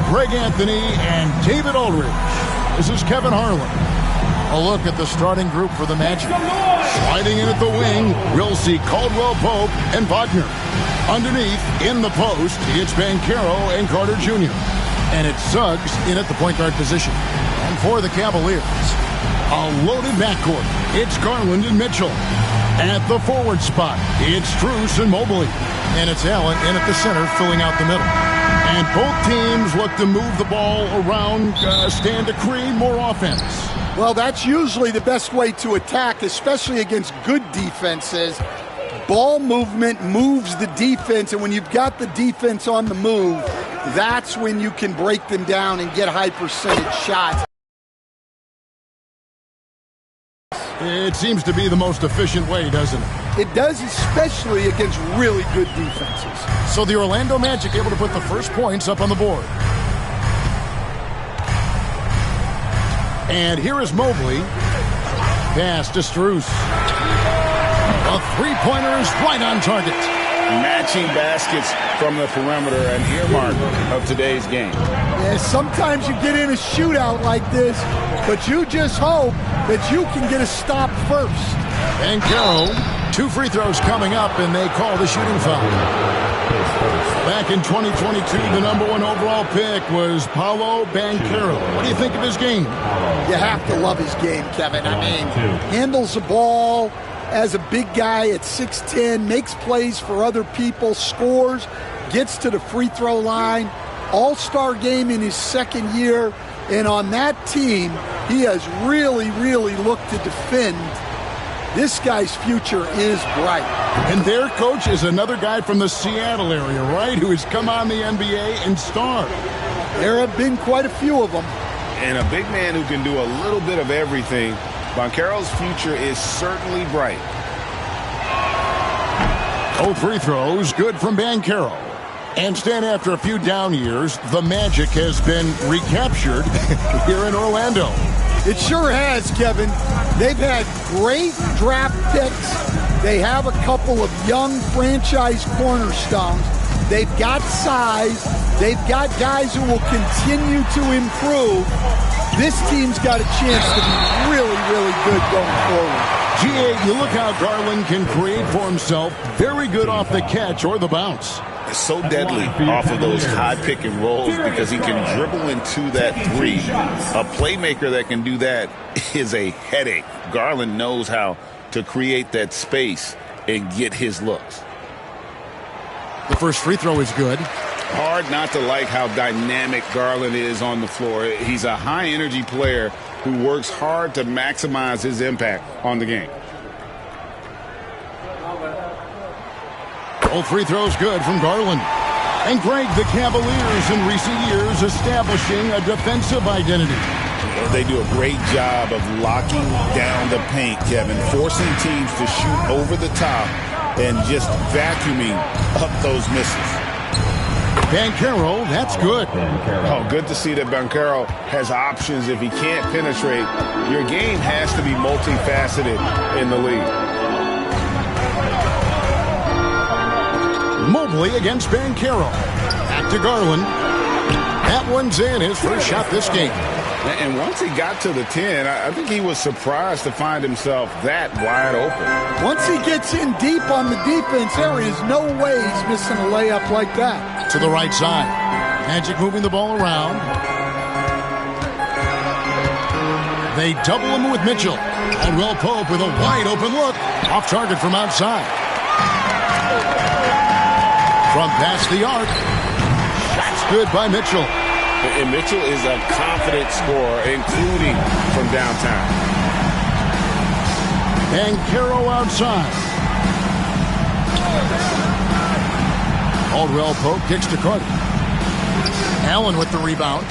Greg Anthony, and David Aldridge. This is Kevin Harlan. A look at the starting group for the Magic. Sliding in at the wing, we'll see Caldwell Pope and Wagner. Underneath, in the post, it's Banchero and Carter Jr. And it's Suggs in at the point guard position. And for the Cavaliers, a loaded backcourt. It's Garland and Mitchell. At the forward spot, it's Strus and Mobley. And it's Allen in at the center, filling out the middle. And both teams look to move the ball around, stand to create more offense. Well, that's usually the best way to attack, especially against good defenses. Ball movement moves the defense, and when you've got the defense on the move, that's when you can break them down and get high percentage shots. It seems to be the most efficient way, doesn't it? It does, especially against really good defenses. So the Orlando Magic able to put the first points up on the board. And here is Mobley. Pass to Strus. A three-pointer is right on target. Matching baskets from the perimeter, an earmark of today's game. Yeah, sometimes you get in a shootout like this, but you just hope that you can get a stop first. Banchero, 2 free throws coming up, and they call the shooting foul. Back in 2022, the #1 overall pick was Paolo Banchero. What do you think of his game? You have to love his game, Kevin. I mean, handles the ball as a big guy at 6'10", makes plays for other people, scores, gets to the free throw line. All-star game in his second year, and on that team, he has really, really looked to defend. This guy's future is bright. And their coach is another guy from the Seattle area, right, who has come on the NBA and starred. There have been quite a few of them. And a big man who can do a little bit of everything. Banchero's future is certainly bright. 0 free throws, good from Banchero. And Stan, after a few down years, the Magic has been recaptured here in Orlando. It sure has, Kevin. They've had great draft picks. They have a couple of young franchise cornerstones. They've got size. They've got guys who will continue to improve. This team's got a chance to be really, really good going forward. GA, you look how Garland can create for himself. Very good off the catch or the bounce. It's so deadly off of those high pick and rolls because he can dribble into that three. A playmaker that can do that is a headache. Garland knows how to create that space and get his looks. The first free throw is good. Hard not to like how dynamic Garland is on the floor. He's a high-energy player who works hard to maximize his impact on the game. All free throws good from Garland. And Greg, the Cavaliers in recent years establishing a defensive identity. They do a great job of locking down the paint, Kevin, forcing teams to shoot over the top and just vacuuming up those misses. Banchero, that's good. Oh, good to see that Banchero has options if he can't penetrate. Your game has to be multifaceted in the league. Mobley against Banchero. Back to Garland. That one's in, his first shot this game. And once he got to the 10, I think he was surprised to find himself that wide open. Once he gets in deep on the defense, there is no way he's missing a layup like that. To the right side. Magic moving the ball around. They double him with Mitchell. Caldwell Pope with a wide open look. Off target from outside. From past the arc. Shot's good by Mitchell. And Mitchell is a confident scorer, including from downtown. Banchero outside. Caldwell Pope kicks to Carter. Allen with the rebound.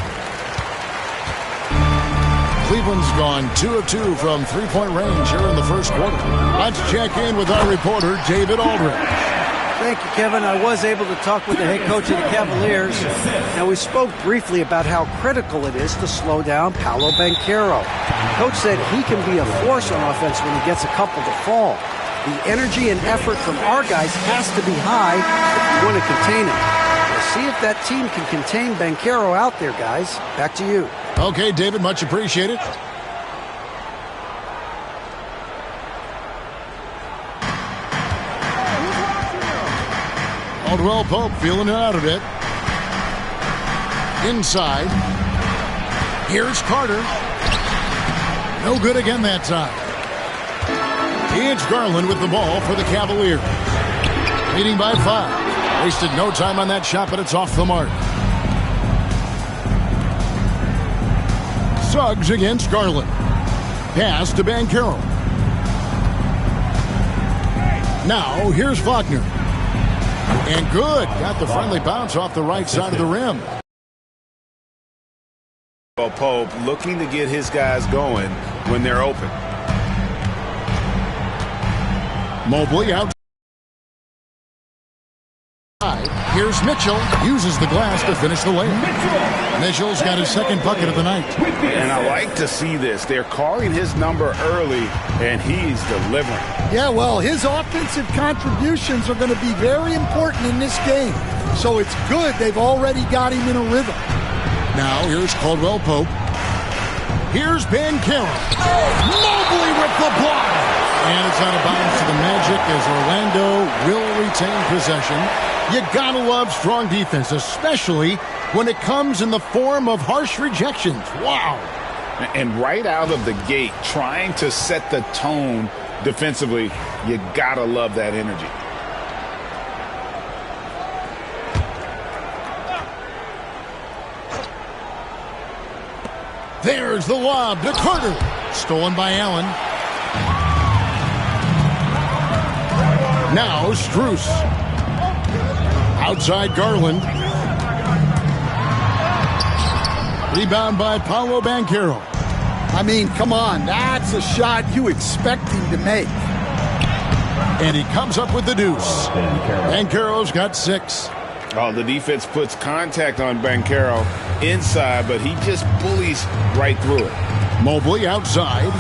Cleveland's gone 2 of 2 from three-point range here in the first quarter. Let's check in with our reporter, David Aldridge. Thank you, Kevin. I was able to talk with the head coach of the Cavaliers. Now, we spoke briefly about how critical it is to slow down Paolo Banchero. Coach said he can be a force on offense when he gets a couple to fall. The energy and effort from our guys has to be high if you want to contain him. The see if that team can contain Banchero out there, guys. Back to you. Okay, David, much appreciated. Caldwell Pope feeling it out a bit. Inside. Here's Carter. No good again that time. It's Garland with the ball for the Cavaliers. Leading by 5. Wasted no time on that shot, but it's off the mark. Suggs against Garland. Pass to Banchero. Now here's Faulkner. And good. Got the friendly bounce off the right side of the rim. Well, Pope looking to get his guys going when they're open. Mobley out. Here's Mitchell. Uses the glass to finish the layup. Mitchell's got his second bucket of the night. And I like to see this. They're calling his number early, and he's delivering. Yeah, well, his offensive contributions are going to be very important in this game. So it's good they've already got him in a rhythm. Now here's Caldwell Pope. Here's Banchero. Mobley with the block. And it's out of bounds to the Magic as Orlando will retain possession. You gotta love strong defense, especially when it comes in the form of harsh rejections. Wow. And right out of the gate, trying to set the tone defensively, you gotta love that energy. There's the lob to Carter. Stolen by Allen. Now Strus. Outside Garland. Rebound by Paolo Banchero. I mean, come on. That's a shot you expect him to make. And he comes up with the deuce. Banchero's got 6. Oh, the defense puts contact on Banchero inside, but he just bullies right through it. Mobley outside.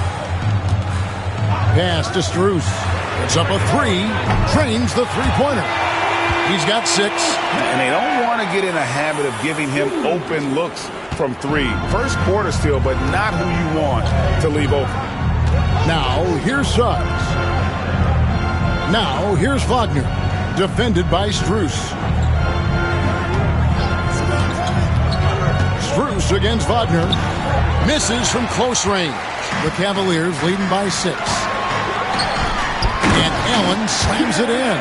Pass to Strus. It's up a 3. Trains the three-pointer. He's got 6. And they don't want to get in a habit of giving him open looks from 3. First quarter still, but not who you want to leave open. Now, here's Suggs. Now, here's Faulkner. Defended by Strus. Strus against Wagner. Misses from close range. The Cavaliers leading by 6. And Allen slams it in.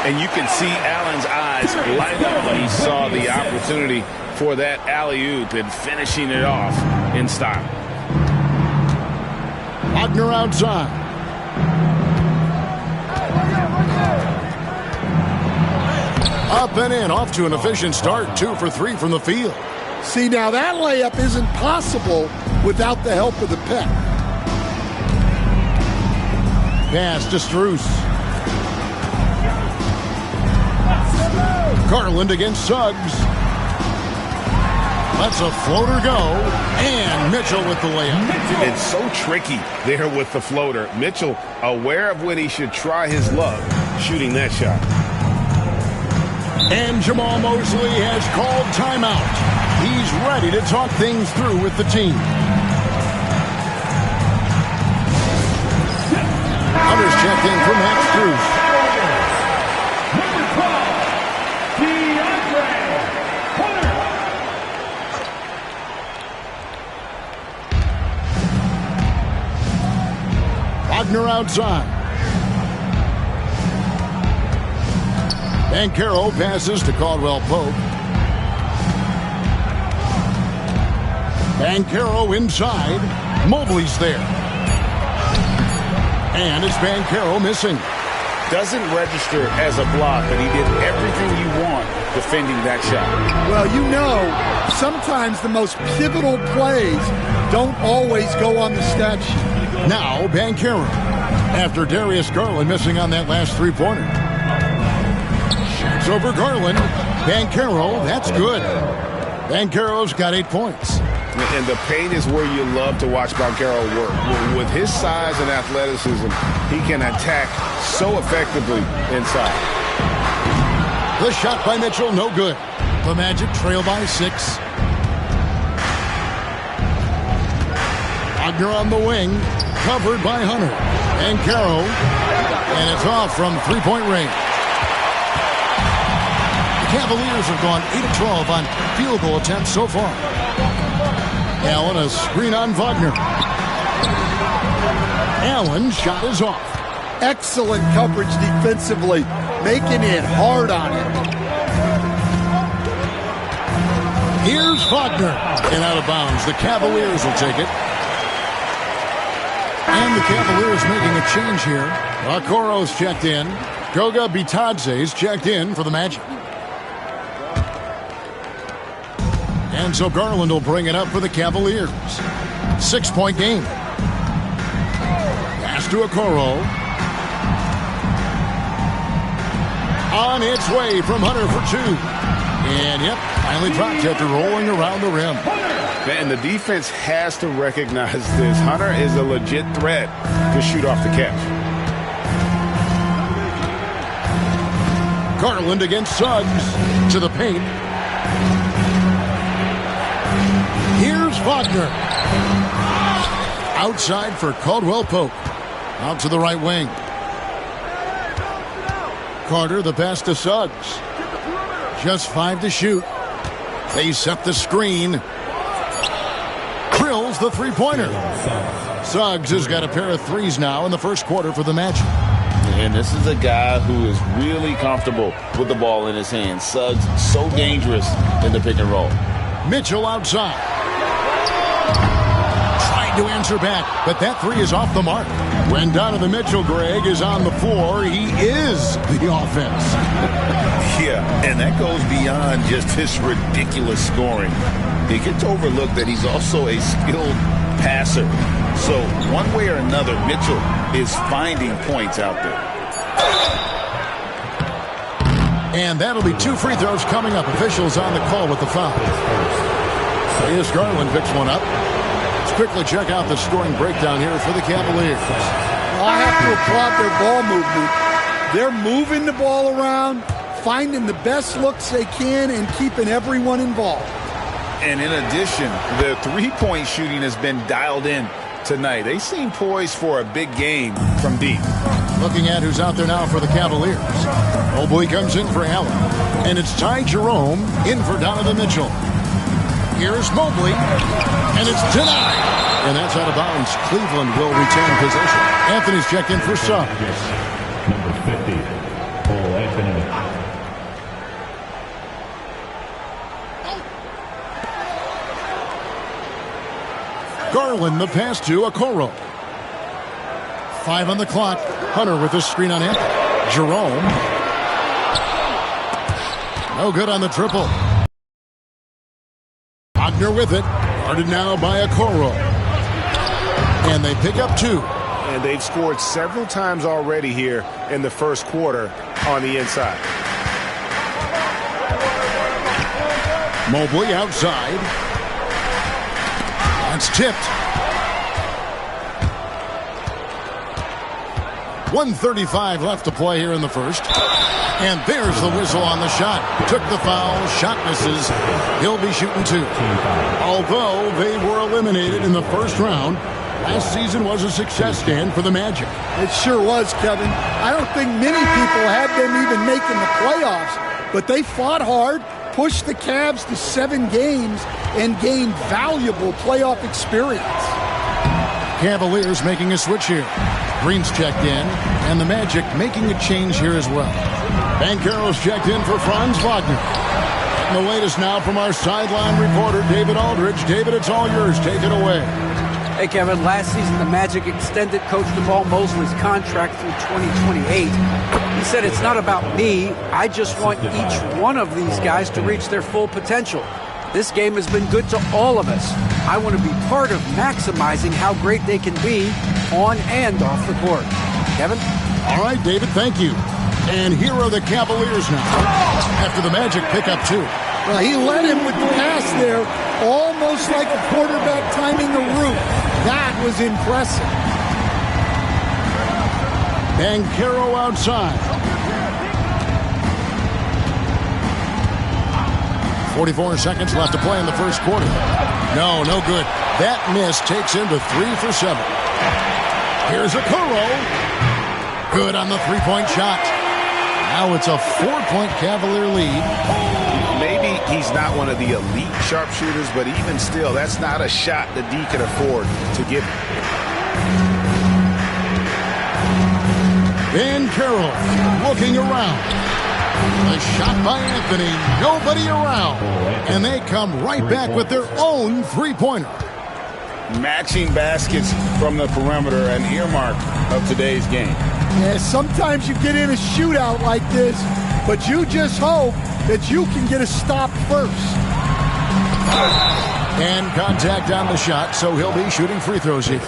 And you can see Allen's eyes light up when he saw the opportunity for that alley-oop and finishing it off in style. Wagner outside. Up and in, off to an efficient start. 2 for 3 from the field. See, now that layup isn't possible without the help of the pick. Pass to Strus. Garland against Suggs. Lets a floater go. And Mitchell with the layup. It's so tricky there with the floater. Mitchell aware of when he should try his luck shooting that shot. And Jamal Mosley has called timeout. He's ready to talk things through with the team. Hunter's checked in for Max Strus. Wagner outside. Banchero passes to Caldwell Pope. Banchero inside. Mobley's there. And it's Banchero missing. Doesn't register as a block, but he did everything you want defending that shot. Well, you know, sometimes the most pivotal plays don't always go on the stat sheet. Now Banchero. After Darius Garland missing on that last three-pointer. Shoots over Garland. Banchero, that's good. Banchero's got 8 points. And the paint is where you love to watch Banchero work. With his size and athleticism, he can attack so effectively inside. The shot by Mitchell, no good. The Magic trail by 6. Wagner on the wing, covered by Hunter. And Caro, and it's off from three-point range. The Cavaliers have gone 8 of 12 on field goal attempts so far. Allen, a screen on Wagner. Allen, shot is off. Excellent coverage defensively, making it hard on him. Here's Wagner, and out of bounds. The Cavaliers will take it. And the Cavaliers making a change here. Okoro's checked in. Goga Bitadze's checked in for the Magic. And so Garland will bring it up for the Cavaliers. 6-point game. Pass to Okoro. On its way from Hunter for 2. And, yep, finally dropped after rolling around the rim. And the defense has to recognize this. Hunter is a legit threat to shoot off the catch. Garland against Suggs to the paint. Here's Wagner. Outside for Caldwell Pope. Out to the right wing. Carter, the pass to Suggs. Just 5 to shoot. They set the screen. Drills the three-pointer. Suggs has got a pair of threes now in the first quarter for the Magic. And this is a guy who is really comfortable with the ball in his hands. Suggs, so dangerous in the pick and roll. Mitchell outside. Trying to answer back, but that three is off the mark. When Donovan Mitchell, Greg, is on the floor, he is the offense. Yeah, and that goes beyond just his ridiculous scoring. It gets overlooked that he's also a skilled passer. So one way or another, Mitchell is finding points out there. And that'll be 2 free throws coming up. Officials on the call with the foul. Here's Garland picks one up. Let's quickly check out the scoring breakdown here for the Cavaliers. Well, I have to applaud their ball movement. They're moving the ball around, finding the best looks they can, and keeping everyone involved. And in addition, the three-point shooting has been dialed in tonight. They seem poised for a big game from deep. Looking at who's out there now for the Cavaliers. Mobley comes in for Allen. And it's Ty Jerome in for Donovan Mitchell. Here's Mobley. And it's denied. And that's out of bounds. Cleveland will retain possession. Anthony's checked in for Suggs. Number 50, Anthony. Garland, the pass to Okoro. 5 on the clock. Hunter with the screen on him. Jerome. No good on the triple. Wagner with it. Guarded now by Okoro. And they pick up 2. And they've scored several times already here in the first quarter on the inside. Mobley outside. That's tipped. 1:35 left to play here in the first. And there's the whistle on the shot. Took the foul. Shot misses. He'll be shooting 2. Although they were eliminated in the first round, last season was a success stand for the Magic. It sure was, Kevin. I don't think many people had them even making the playoffs, but they fought hard, pushed the Cavs to 7 games, and gained valuable playoff experience. Cavaliers making a switch here. Green's checked in, and the Magic making a change here as well. Banchero's checked in for Franz Wagner. And the latest now from our sideline reporter, David Aldridge. David, it's all yours. Take it away. Hey, Kevin, last season the Magic extended Coach DeVall Mosley's contract through 2028. He said, it's not about me. I just want each one of these guys to reach their full potential. This game has been good to all of us. I want to be part of maximizing how great they can be on and off the court. Kevin? All right, David, thank you. And here are the Cavaliers now, after the Magic pick up 2. Well, he led him with the pass there, almost like a quarterback timing a route. That was impressive. Banchero outside. 44 seconds left to play in the first quarter. No good. That miss takes him to 3 for 7. Here's a Okoro. Good on the three-point shot. Now it's a 4-point Cavalier lead. Maybe he's not one of the elite sharpshooters, but even still, that's not a shot that D can afford to give. Van Carroll looking around. A shot by Anthony. Nobody around. And they come right back with their own three-pointer. Matching baskets from the perimeter, an earmark of today's game. Yeah, sometimes you get in a shootout like this, but you just hope that you can get a stop first. And contact on the shot, so he'll be shooting free throws here.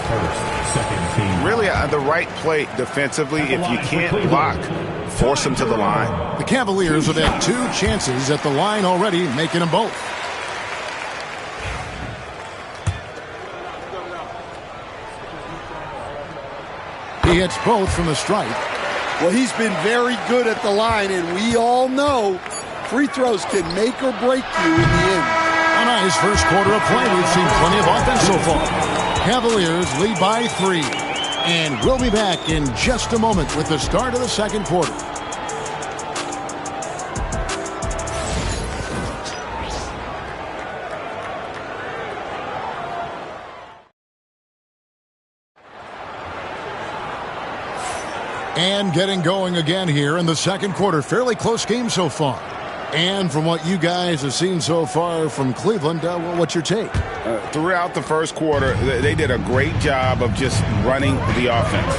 Really the right play defensively. If you can't block, force them to the line. The Cavaliers have had 2 chances at the line already, making them both. He hits both from the stripe. Well, he's been very good at the line, and we all know free throws can make or break you in the end. A nice first quarter of play. We've seen plenty of offense so far. Cavaliers lead by 3. And we'll be back in just a moment with the start of the second quarter. And getting going again here in the second quarter. Fairly close game so far. And from what you guys have seen so far from Cleveland, what's your take? Throughout the first quarter, they did a great job of just running the offense.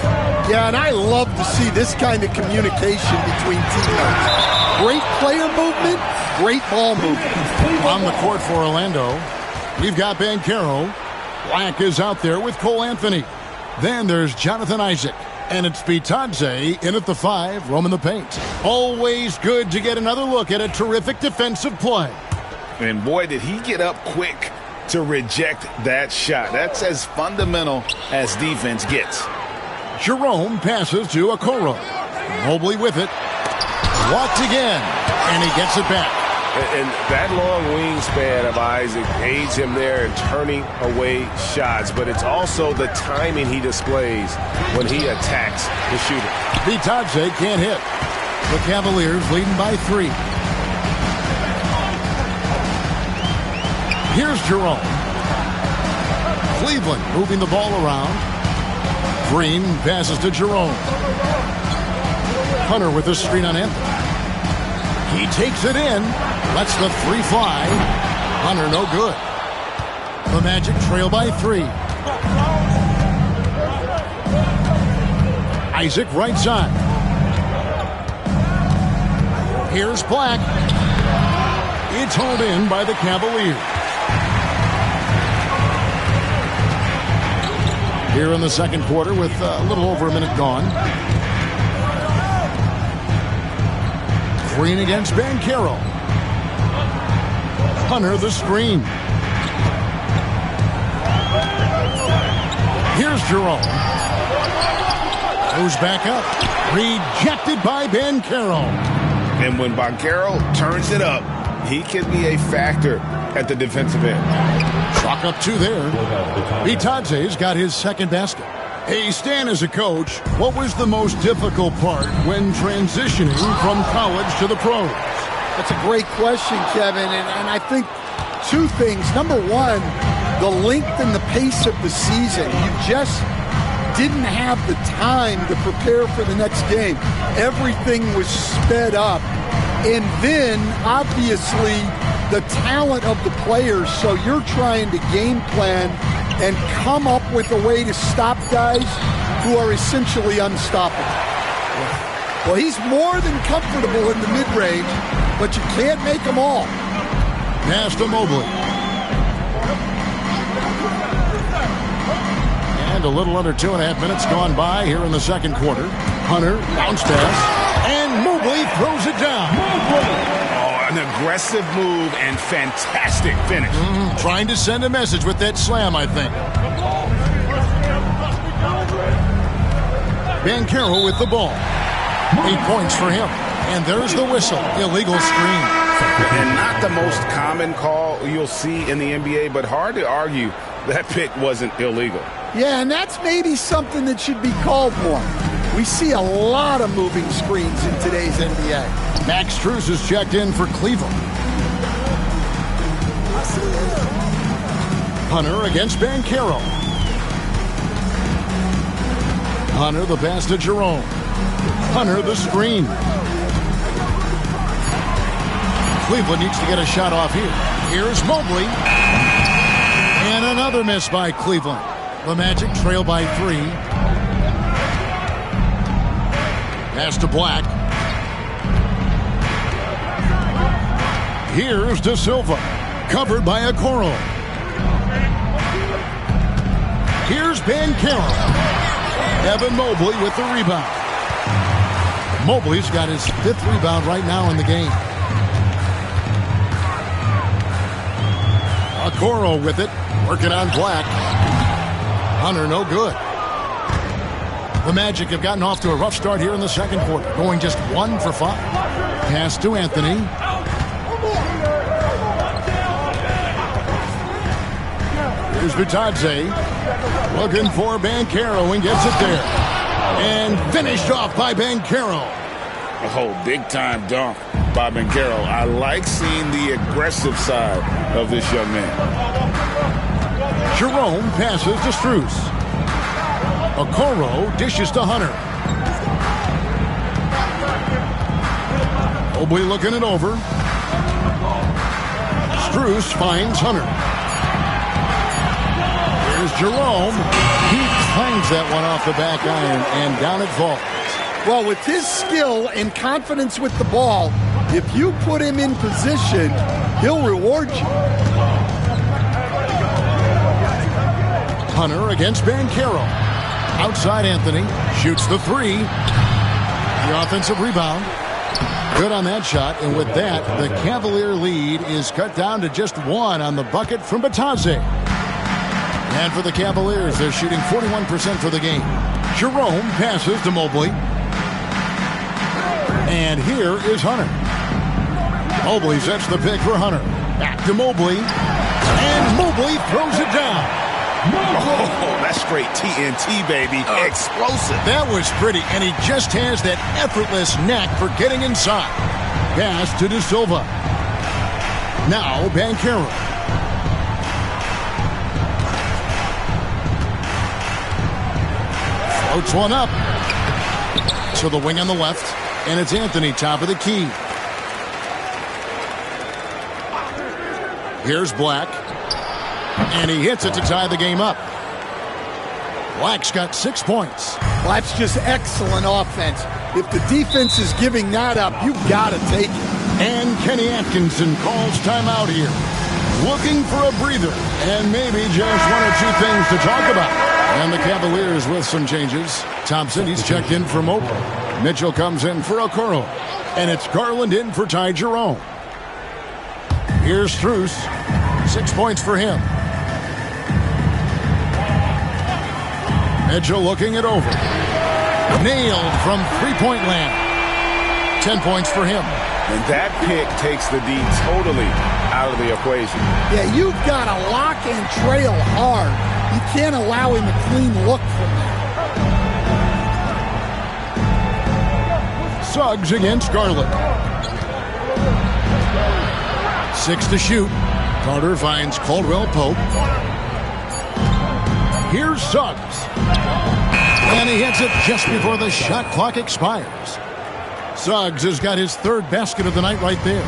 Yeah, and I love to see this kind of communication between teammates. Great player movement, great ball movement. On the court for Orlando, we've got Banchero. Black is out there with Cole Anthony. Then there's Jonathan Isaac. And it's Bitadze in at the 5, roaming the paint. Always good to get another look at a terrific defensive play. And boy, did he get up quick to reject that shot. That's as fundamental as defense gets. Jerome passes to Okoro. Mobley with it. Walked again. And he gets it back. And that long wingspan of Isaac aids him there in turning away shots, but it's also the timing he displays when he attacks the shooter. Bitadze can't hit. The Cavaliers leading by 3. Here's Jerome. Cleveland moving the ball around. Green passes to Jerome. Hunter with the screen on him. He takes it in. Lets the 3 fly. Hunter no good. The Magic trail by 3. Isaac right side. Here's Black. It's hauled in by the Cavaliers. Here in the second quarter with a little over a minute gone. Green against Banchero. Hunter the screen. Here's Jerome. Goes back up. Rejected by Banchero. And when Banchero turns it up, he can be a factor at the defensive end. Chalk up 2 there. Bitadze's got his second basket. Hey, Stan, as a coach, what was the most difficult part when transitioning from college to the pros? That's a great question, Kevin, and I think 2 things. Number 1, the length and the pace of the season. You just didn't have the time to prepare for the next game. Everything was sped up. And then, obviously, the talent of the players, so you're trying to game plan and come up with a way to stop guys who are essentially unstoppable. Well, he's more than comfortable in the mid-range, but you can't make them all. Pass to Mobley. And a little under 2.5 minutes gone by here in the second quarter. Hunter, bounce pass, and Mobley throws it down. An aggressive move and fantastic finish. Trying to send a message with that slam, I think. Banchero with the ball. 8 points for him. And there's the whistle. Illegal screen. And not the most common call you'll see in the NBA, but hard to argue that pick wasn't illegal. Yeah, and that's maybe something that should be called more. We see a lot of moving screens in today's NBA. Max Strus is checked in for Cleveland. Hunter against Banchero. Hunter the pass to Jerome. Hunter the screen. Cleveland needs to get a shot off here. Here's Mobley. And another miss by Cleveland. The Magic trail by 3. Pass to Black. Here's De Silva. Covered by Okoro. Here's Banchero. Evan Mobley with the rebound. Mobley's got his 5th rebound right now in the game. Okoro with it. Working on Black. Hunter no good. The Magic have gotten off to a rough start here in the second quarter, going just 1 for 5. Pass to Anthony. Here's Vitadze. Looking for Banchero and gets it there. And finished off by Banchero. Oh, big-time dunk by Banchero. I like seeing the aggressive side of this young man. Jerome passes to Strus. Okoro dishes to Hunter. Mobley looking it over. Strus finds Hunter. Here's Jerome. He finds that one off the back iron, and down it falls. Well, with his skill and confidence with the ball, if you put him in position, he'll reward you. Hunter against Banchero. Outside Anthony. Shoots the 3. The offensive rebound. Good on that shot. And with that, the Cavalier lead is cut down to just 1 on the bucket from Vitadze. And for the Cavaliers, they're shooting 41% for the game. Jerome passes to Mobley. And here is Hunter. Mobley sets the pick for Hunter. Back to Mobley. And Mobley throws it down. Oh, that's straight TNT, baby. Explosive. That was pretty, and he just has that effortless knack for getting inside. Pass to De Silva. Now Banchero. Floats one up. To the wing on the left, and it's Anthony, top of the key. Here's Black. And he hits it to tie the game up. Black's got 6 points. Black's just excellent offense. If the defense is giving that up, you've got to take it. And Kenny Atkinson calls timeout here. Looking for a breather. And maybe just 1 or 2 things to talk about. And the Cavaliers with some changes. Thompson, he's checked in for Mobley. Mitchell comes in for Okoro. And it's Garland in for Ty Jerome. Here's Strus. 6 points for him. Mitchell looking it over. Nailed from three-point land. 10 points for him. And that pick takes the D totally out of the equation. Yeah, you've got to lock and trail hard. You can't allow him a clean look from there. Suggs against Garland. 6 to shoot. Carter finds Caldwell Pope. Here's Suggs. And he hits it just before the shot clock expires. Suggs has got his 3rd basket of the night right there.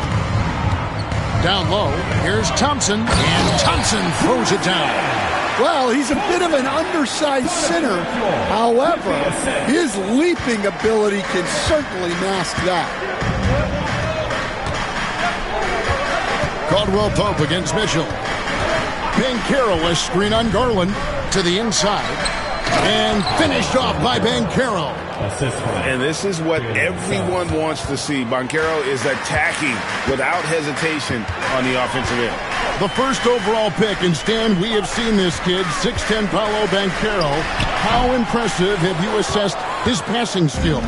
Down low, here's Thompson. And Thompson throws it down. Well, he's a bit of an undersized center. However, his leaping ability can certainly mask that. Caldwell Pope against Mitchell. Banchero, a screen on Garland to the inside. And finished off by Banchero. And this is what everyone wants to see. Banchero is attacking without hesitation on the offensive end. The first overall pick, and Stan, we have seen this kid, 6'10" Paolo Banchero. How impressive have you assessed his passing skill?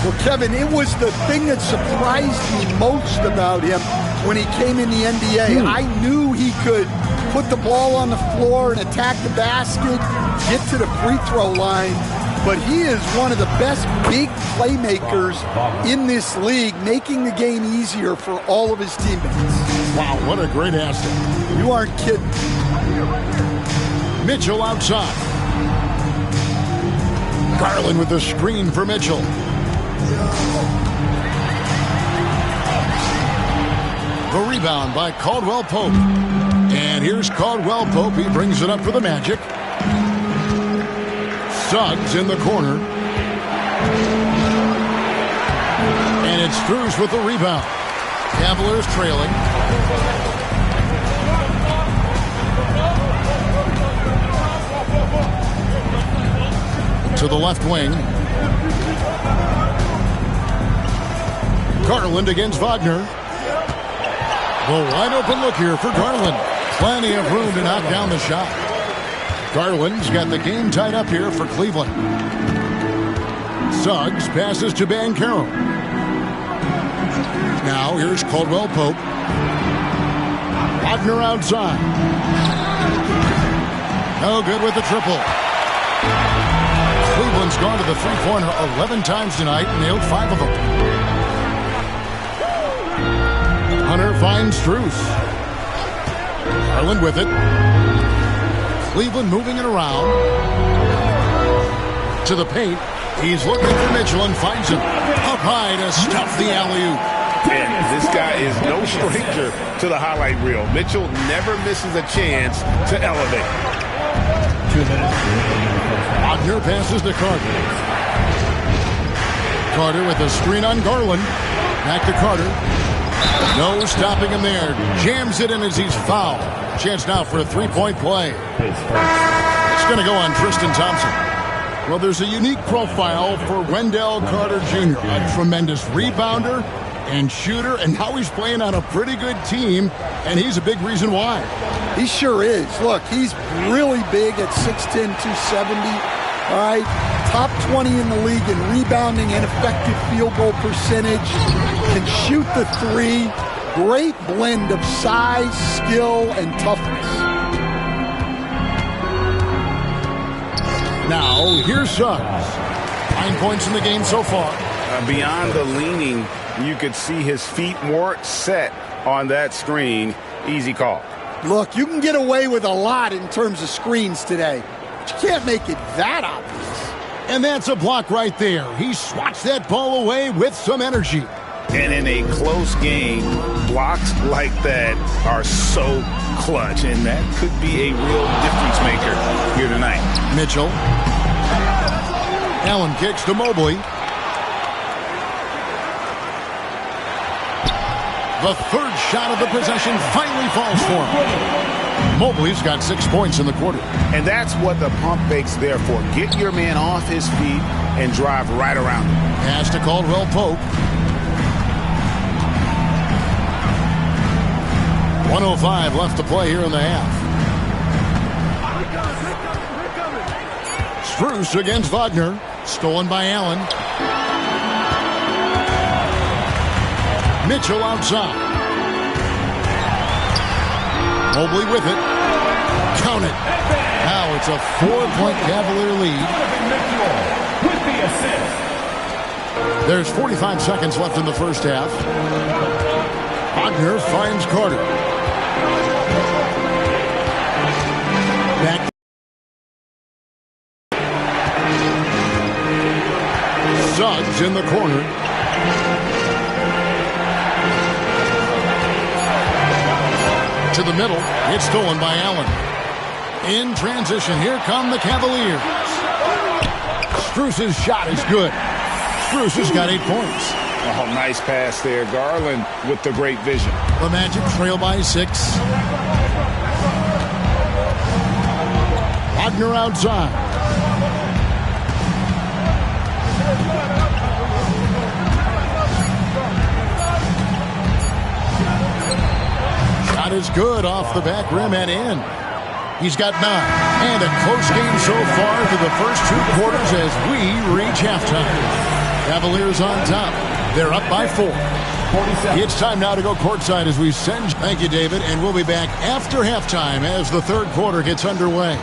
Well, Kevin, it was the thing that surprised me most about him. when he came in the NBA. I knew he could put the ball on the floor and attack the basket, get to the free throw line. But he is one of the best big playmakers in this league, making the game easier for all of his teammates. Wow, what a great asset. You aren't kidding. Mitchell outside. Garland with the screen for Mitchell. The rebound by Caldwell Pope. And here's Caldwell Pope. He brings it up for the Magic. Suggs in the corner. And it's Strus with the rebound. Cavaliers trailing. To the left wing. Garland against Wagner. The wide open look here for Garland. Plenty of room to knock down the shot. Garland's got the game tied up here for Cleveland. Suggs passes to Banchero. Now here's Caldwell Pope. Wagner outside. No good with the triple. Cleveland's gone to the three-pointer 11 times tonight and nailed 5 of them. Hunter finds Strus. Garland with it. Cleveland moving it around. To the paint. He's looking for Mitchell and finds him. Up high to stuff the alley-oop. And this guy is no stranger to the highlight reel. Mitchell never misses a chance to elevate. 2 minutes. Wagner passes to Carter. Carter with a screen on Garland. Back to Carter. No stopping him there. Jams it in as he's fouled. Chance now for a three-point play. It's going to go on Tristan Thompson. Well, there's a unique profile for Wendell Carter Jr. A tremendous rebounder and shooter, and now he's playing on a pretty good team, and he's a big reason why. He sure is. Look, he's really big at 6'10", 270. All right, top 20 in the league in rebounding and effective field goal percentage. Can shoot the three. Great blend of size, skill, and toughness. Now, here's Suggs. 9 points in the game so far. Beyond the leaning, you could see his feet more set on that screen. Easy call. Look, you can get away with a lot in terms of screens today, but you can't make it that obvious. And that's a block right there. He swats that ball away with some energy. And in a close game, blocks like that are so clutch, and that could be a real difference maker here tonight. Mitchell. Allen kicks to Mobley. The third shot of the possession finally falls for him. Mobley's got 6 points in the quarter. And that's what the pump fake's there for. Get your man off his feet and drive right around him. Pass to Caldwell Pope. 1:05 left to play here in the half. Strus against Wagner. Stolen by Allen. Mitchell outside. Mobley with it. Count it. Now it's a 4-point Cavalier lead. With the assist. There's 45 seconds left in the first half. Wagner finds Carter. Back. Suggs in the corner. To the middle. It's stolen by Allen. In transition, here come the Cavaliers. Strus's shot is good. Strus has got 8 points. Oh, nice pass there. Garland with the great vision. The Magic trail by 6. Wagner outside. Shot is good off the back rim and in. He's got 9. And a close game so far through the first 2 quarters as we reach halftime. Cavaliers on top. They're up by 4. 47. It's time now to go courtside as we send. Thank you, David. And we'll be back after halftime as the third quarter gets underway.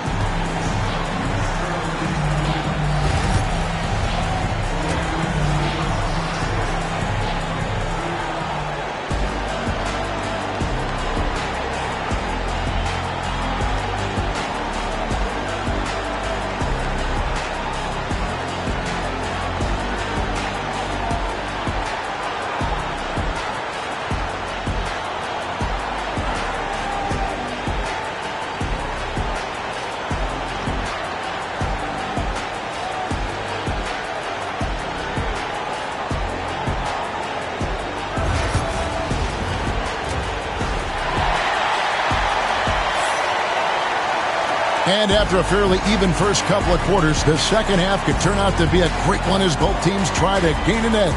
And after a fairly even first couple of quarters, the second half could turn out to be a great one as both teams try to gain an edge.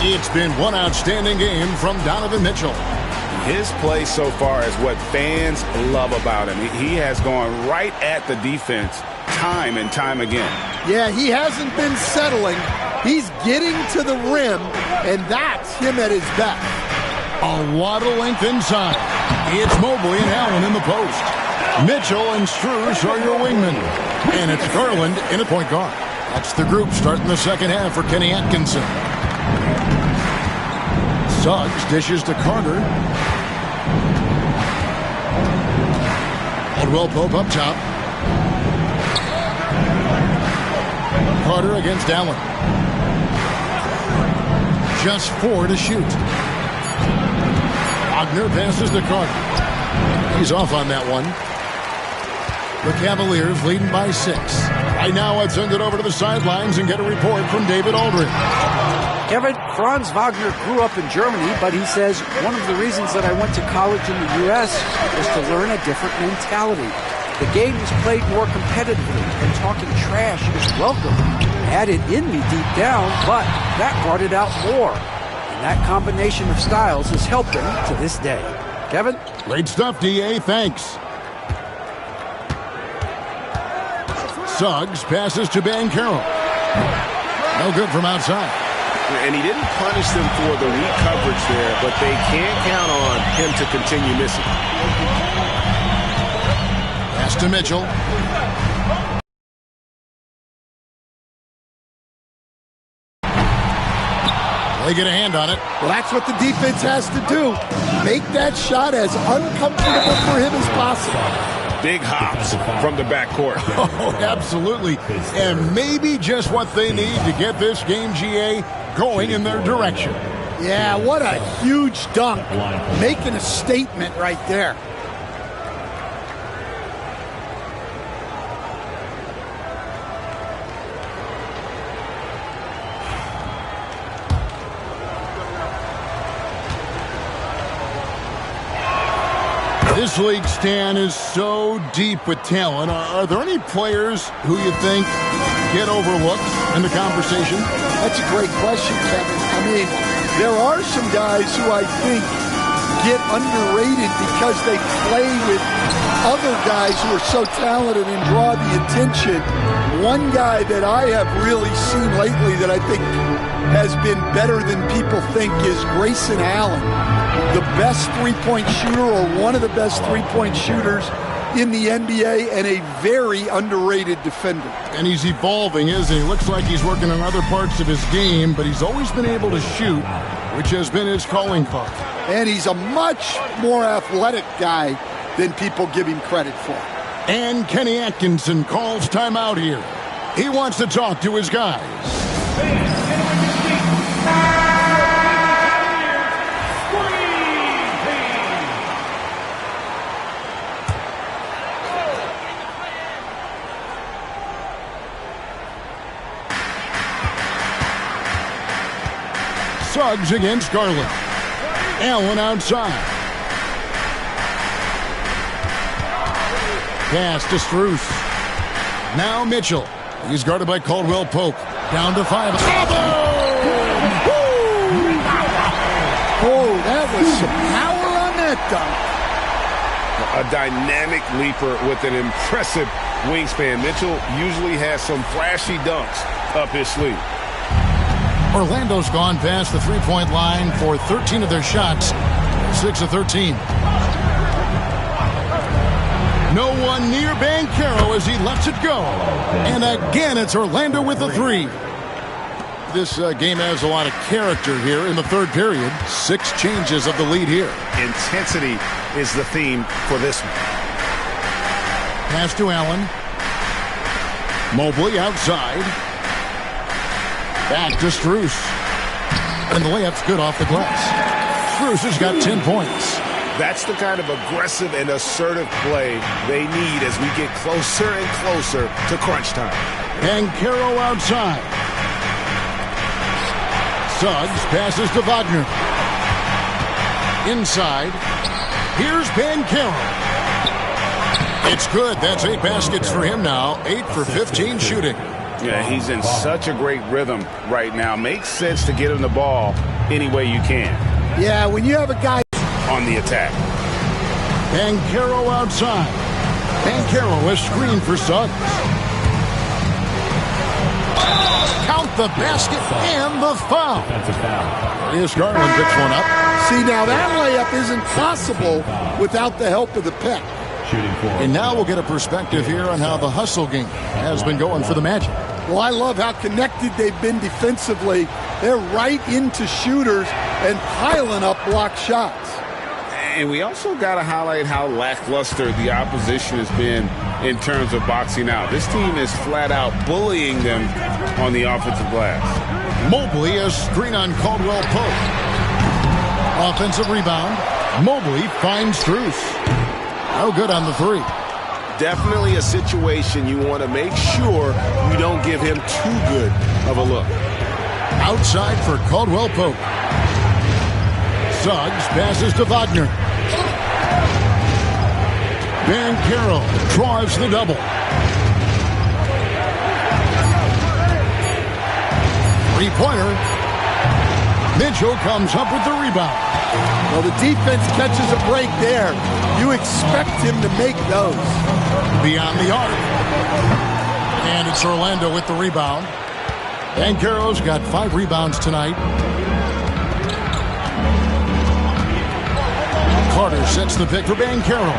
It's been one outstanding game from Donovan Mitchell. His play so far is what fans love about him. He has gone right at the defense time and time again. Yeah, he hasn't been settling. He's getting to the rim, and that's him at his best. A lot of length inside. It's Mobley and Allen in the post. Mitchell and Strus are your wingmen. And it's Garland in at point guard. That's the group starting the second half for Kenny Atkinson. Suggs dishes to Carter. Caldwell Pope up top. Carter against Allen. Just 4 to shoot. Wagner passes to Carter. He's off on that one. The Cavaliers leading by 6. Right now, let's send it over to the sidelines and get a report from David Aldridge. Kevin, Franz Wagner grew up in Germany, but he says one of the reasons that I went to college in the U.S. was to learn a different mentality. The game is played more competitively, and talking trash is welcome. I had it in me deep down, but that brought it out more. And that combination of styles has helped him to this day. Kevin? Great stuff, D.A. Thanks. Suggs passes to Banchero. No good from outside. And he didn't punish them for the weak coverage there, but they can't count on him to continue missing. Pass to Mitchell. They get a hand on it. Well, that's what the defense has to do. Make that shot as uncomfortable for him as possible. Big hops from the backcourt. Oh, absolutely. And maybe just what they need to get this game, GA, going in their direction. Yeah, what a huge dunk. Making a statement right there. This league, Stan, is so deep with talent. Are there any players who you think get overlooked in the conversation? That's a great question, Kevin. I mean, there are some guys who I think get underrated because they play with other guys who are so talented and draw the attention. One guy that I have really seen lately that I think has been better than people think is Grayson Allen. The best three-point shooter, or one of the best three-point shooters in the NBA, and a very underrated defender. And he's evolving, isn't he? Looks like he's working on other parts of his game, but he's always been able to shoot, which has been his calling card. And he's a much more athletic guy than people give him credit for. And Kenny Atkinson calls timeout here. He wants to talk to his guys. Suggs against Garland. Allen outside. Pass to Strus. Now Mitchell. He's guarded by Caldwell Pope. Down to 5. Oh, that was some power on that dunk. A dynamic leaper with an impressive wingspan. Mitchell usually has some flashy dunks up his sleeve. Orlando's gone past the three-point line for 13 of their shots, 6 of 13. No one near Banchero as he lets it go. And again, it's Orlando with the three. This game has a lot of character here in the third period. 6 changes of the lead here. Intensity is the theme for this one. Pass to Allen. Mobley outside. Back to Strus. And the layup's good off the glass. Strus has got 10 points. That's the kind of aggressive and assertive play they need as we get closer and closer to crunch time. Banchero outside. Suggs passes to Wagner. Inside. Here's Banchero. It's good. That's 8 baskets for him now. 8 for 15 shooting. Yeah, he's in such a great rhythm right now. Makes sense to get him the ball any way you can. Yeah, when you have a guy on the attack. Banchero outside. Banchero is screened for Suggs. Count the basket and the foul. Here's Garland picks one up. See, now that layup isn't possible without the help of the pick. And now we'll get a perspective here on how the hustle game has been going for the Magic. Well, I love how connected they've been defensively. They're right into shooters and piling up block shots. And we also got to highlight how lackluster the opposition has been in terms of boxing out. This team is flat out bullying them on the offensive glass. Mobley a screen on Caldwell Pope. Offensive rebound. Mobley finds Strus. No good on the three. Definitely a situation you want to make sure you don't give him too good of a look. Outside for Caldwell Pope. Suggs passes to Wagner. Banchero drives the double. Three-pointer. Mitchell comes up with the rebound. Well, the defense catches a break there. You expect him to make those. Beyond the arc. And it's Orlando with the rebound. Banchero's got 5 rebounds tonight. Carter sets the pick for Banchero.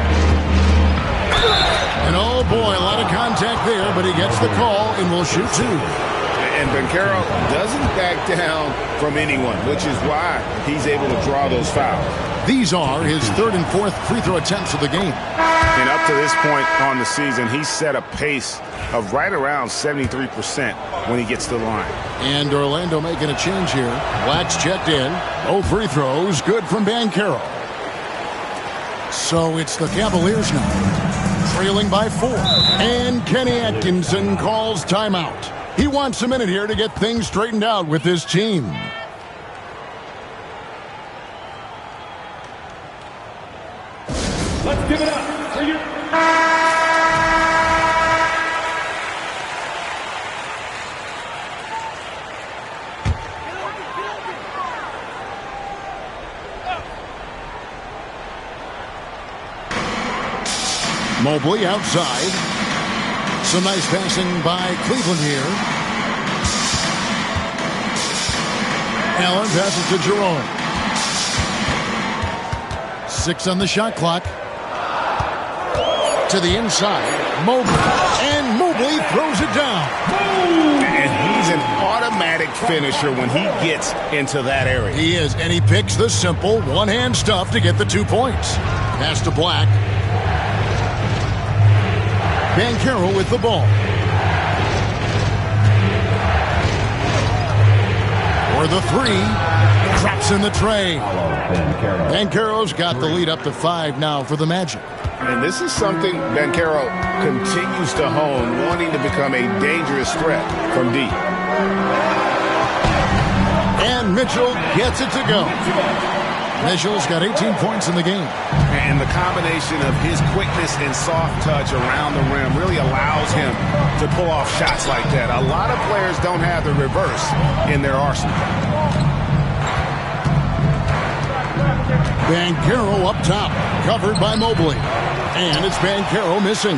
And oh boy, a lot of contact there, but he gets the call and will shoot 2. And Banchero doesn't back down from anyone, which is why he's able to draw those fouls. These are his 3rd and 4th free throw attempts of the game. And up to this point on the season, he's set a pace of right around 73% when he gets to the line. And Orlando making a change here. Black's checked in. No free throws. Good from Banchero. So it's the Cavaliers now, trailing by 4. And Kenny Atkinson calls timeout. He wants a minute here to get things straightened out with his team. Let's give it up for you. Mobley outside. Some nice passing by Cleveland here. Allen passes to Jerome. 6 on the shot clock. To the inside. Mobley. And Mobley throws it down. And he's an automatic finisher when he gets into that area. He is. And he picks the simple one-hand stuff to get the 2 points. Pass to Black. Banchero with the ball. For the 3. Drops in the tray. Banchero's got the lead up to 5 now for the Magic. And this is something Banchero continues to hone, wanting to become a dangerous threat from deep. And Mitchell gets it to go. Mitchell's got 18 points in the game. And the combination of his quickness and soft touch around the rim really allows him to pull off shots like that. A lot of players don't have the reverse in their arsenal. Banchero up top, covered by Mobley. And it's Banchero missing.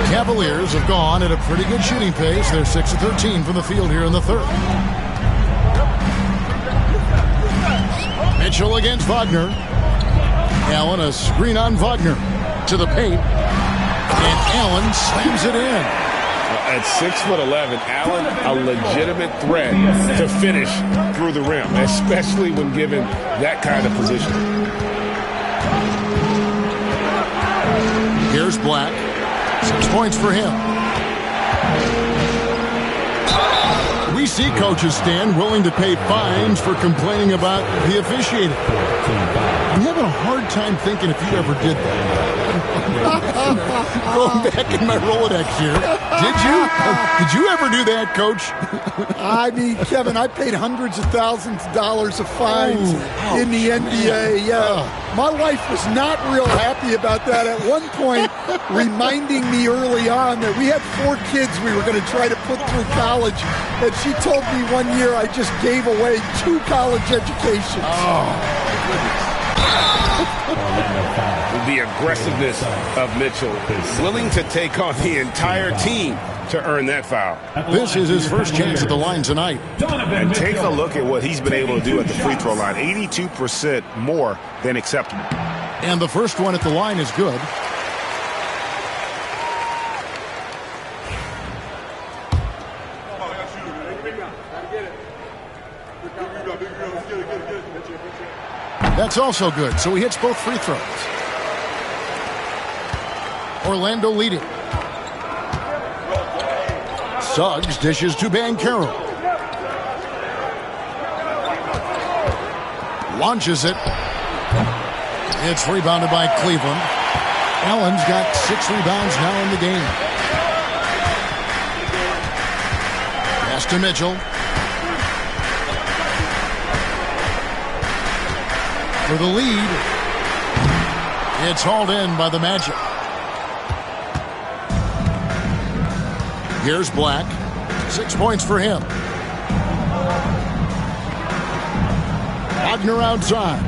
Cavaliers have gone at a pretty good shooting pace. They're 6 of 13 from the field here in the third. Mitchell against Wagner. Allen, a screen on Wagner to the paint. And Allen slams it in. At 6'11", Allen, a legitimate threat to finish through the rim, especially when given that kind of position. Here's Black. 6 points for him. We see coaches stand willing to pay fines for complaining about the officiating. I'm having a hard time thinking if you ever did that. Going back in my Rolodex here. Did you? Did you ever do that, Coach? I mean, Kevin, I paid hundreds of thousands of dollars of fines in the NBA. Yeah. My wife was not real happy about that. At one point, reminding me early on that we had 4 kids we were going to try to put through college. And she told me one year I just gave away 2 college educations. Oh, the aggressiveness of Mitchell, willing to take on the entire team to earn that foul. This is his first chance at the line tonight. And take a look at what he's been able to do at the free throw line. 82% more than acceptable. And the first one at the line is good. That's also good, so he hits both free throws. Orlando leading. Suggs dishes to Banchero. Launches it. It's rebounded by Cleveland. Allen's got 6 rebounds now in the game. Pass to Mitchell. For the lead. It's hauled in by the Magic. Here's Black. 6 points for him. Wagner outside.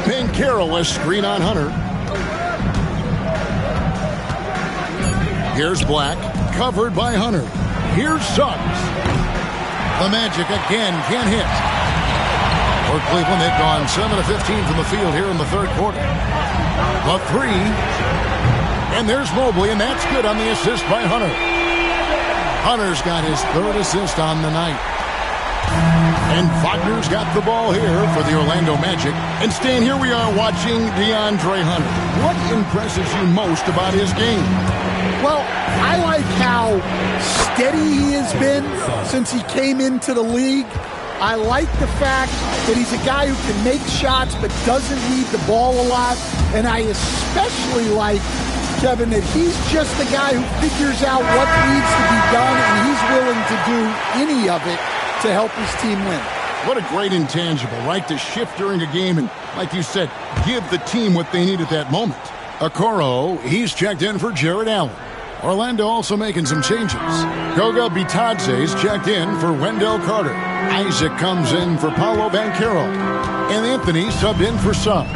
Banchero, a screen on Hunter. Here's Black. Covered by Hunter. Here's Suggs. The Magic again can't hit. For Cleveland, they've gone 7 of 15 from the field here in the third quarter. The 3. And there's Mobley, and that's good on the assist by Hunter. Hunter's got his 3rd assist on the night. And Wagner's got the ball here for the Orlando Magic. And Stan, here we are watching DeAndre Hunter. What impresses you most about his game? Well, I like how steady he has been since he came into the league. I like the fact that he's a guy who can make shots but doesn't need the ball a lot. And I especially like, Kevin, that he's just the guy who figures out what needs to be done, and he's willing to do any of it to help his team win. What a great intangible, right? To shift during a game and, like you said, give the team what they need at that moment. Okoro, he's checked in for Jared Allen. Orlando also making some changes. Goga Bitadze's checked in for Wendell Carter. Isaac comes in for Paolo Banchero. And Anthony subbed in for Suggs.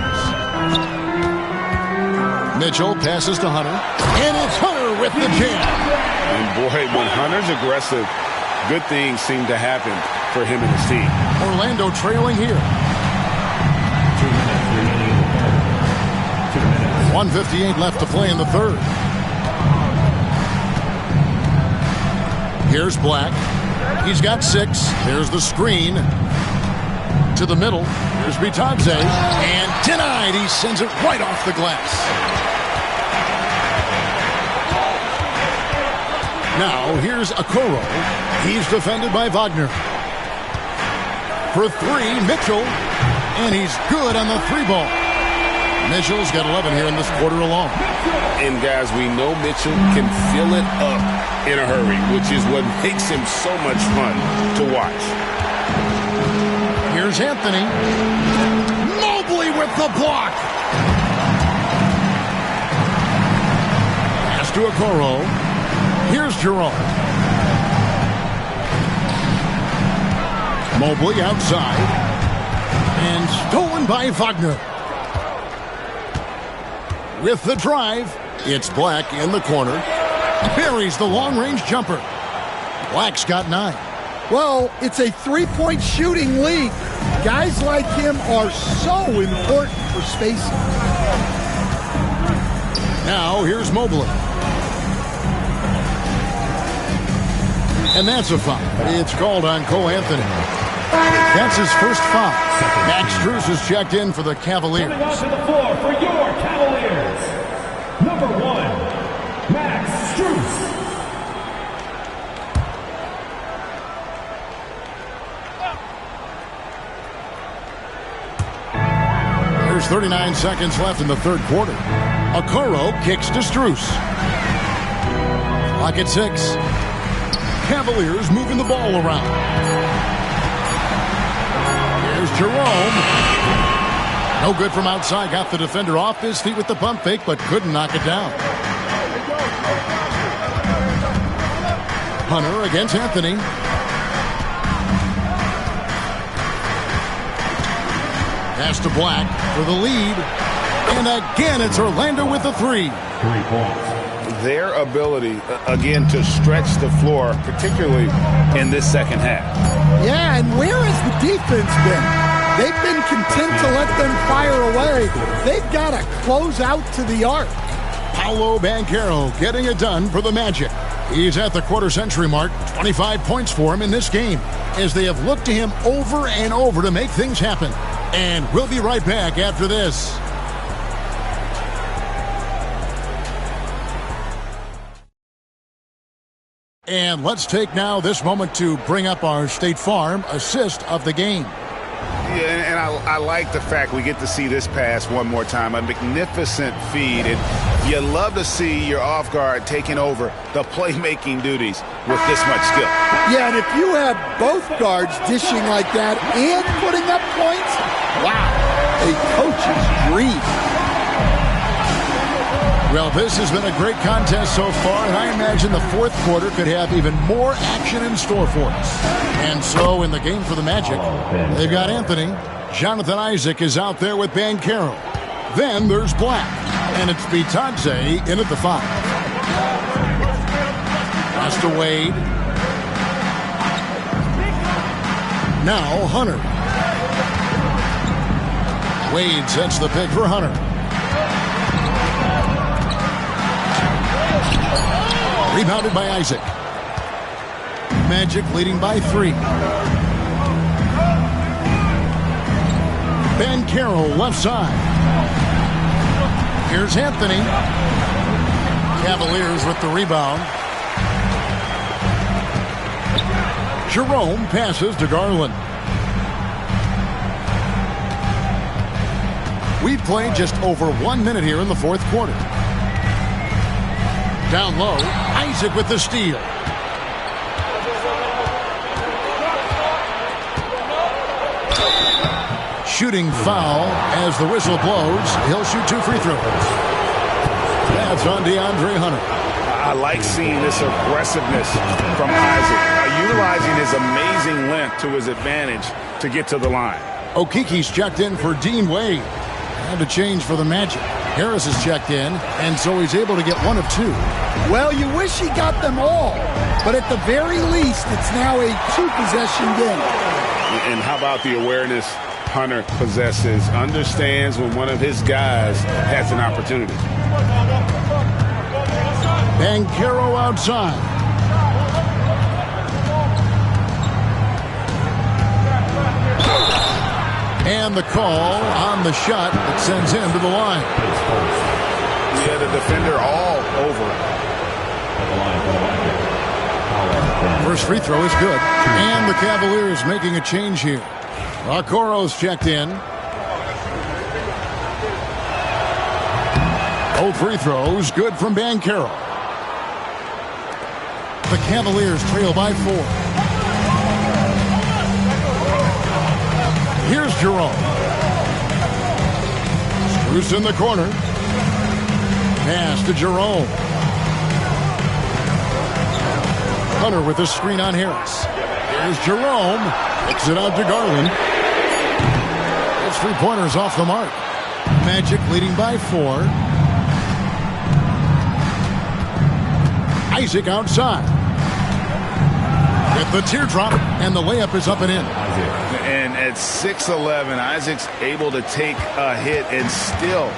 Mitchell passes to Hunter. And it's Hunter with the jam. And boy, when Hunter's aggressive, good things seem to happen for him and his team. Orlando trailing here. 1:58 left to play in the third. Here's Black. He's got 6. There's the screen. To the middle. Here's Bitadze. And denied. He sends it right off the glass. Now, here's Okoro. He's defended by Wagner. For 3, Mitchell. And he's good on the 3 ball. Mitchell's got 11 here in this quarter alone. And, guys, we know Mitchell can fill it up in a hurry, which is what makes him so much fun to watch. Here's Anthony. Mobley with the block. Pass to Okoro. Here's Jerome. Mobley outside. And stolen by Wagner. With the drive, It's Black in the corner. Buries the long-range jumper. Black's got 9. Well, it's a three-point shooting league. Guys like him are so important for spacing. Now, here's Mobley. And that's a foul. It's called on Cole Anthony. That's his first foul. Max Strus is checked in for the Cavaliers. Coming onto the floor for your Cavaliers, number 1, Max Strus. There's 39 seconds left in the third quarter. Okoro kicks to Strus. Clock at 6. Cavaliers moving the ball around. Here's Jerome. No good from outside. Got the defender off his feet with the pump fake, but couldn't knock it down. Hunter against Anthony. Pass to Black for the lead. And again, it's Orlando with the 3. 3 points. Their ability, again, to stretch the floor, particularly in this second half. Yeah, and where has the defense been? They've been content to let them fire away. They've got to close out to the arc. Paolo Banchero getting it done for the Magic. He's at the quarter-century mark. 25 points for him in this game, as they have looked to him over and over to make things happen. And we'll be right back after this. And let's take now this moment to bring up our State Farm assist of the game. Yeah, and I like the fact we get to see this pass one more time. A magnificent feed, and you love to see your off guard taking over the playmaking duties with this much skill. Yeah, and if you have both guards dishing like that and putting up points, wow, a coach's dream. Well, this has been a great contest so far, and I imagine the fourth quarter could have even more action in store for us. And so in the game for the Magic, they've got Anthony. Jonathan Isaac is out there with Banchero. Then there's Black, and it's Bitadze in at the 5. Pass to Wade. Now Hunter. Wade sets the pick for Hunter. Rebounded by Isaac. Magic leading by 3. Banchero left side. Here's Anthony. Cavaliers with the rebound. Jerome passes to Garland. We've played just over 1 minute here in the fourth quarter. Down low, Isaac with the steal. Shooting foul as the whistle blows. He'll shoot 2 free throws. That's on DeAndre Hunter. I like seeing this aggressiveness from Isaac, utilizing his amazing length to his advantage to get to the line. Okiki's checked in for Dean Wade. And a change for the Magic. Harris is checked in, and so he's able to get 1 of 2. Well, you wish he got them all, but at the very least, it's now a 2-possession game. And how about the awareness Hunter possesses? Understands when one of his guys has an opportunity. Banchero outside. And the call on the shot that sends him to the line. Yeah, the defender all over it. First free throw is good. And the Cavaliers making a change here. Okoro's checked in. Both free throws good from Banchero. The Cavaliers trail by 4. Here's Jerome. Strus in the corner. Pass to Jerome. Hunter with a screen on Harris. Here's Jerome. Kicks it out to Garland. His 3-pointers off the mark. Magic leading by 4. Isaac outside. With the teardrop, and the layup is up and in. And at 6'11", Isaac's able to take a hit and still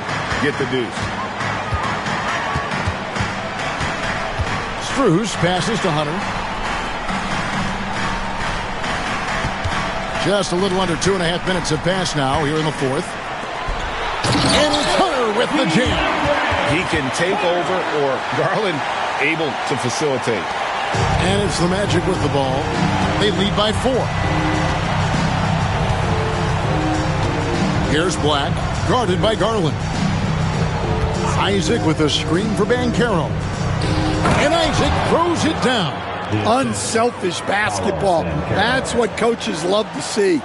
get the deuce. Strus passes to Hunter. Just a little under 2.5 minutes have passed now here in the fourth. And it's Hunter with the jam. He can take over, or Garland able to facilitate. And it's the Magic with the ball. They lead by 4. Here's Black, guarded by Garland. Isaac with a screen for Banchero. And Isaac throws it down. Unselfish basketball. That's what coaches love to see.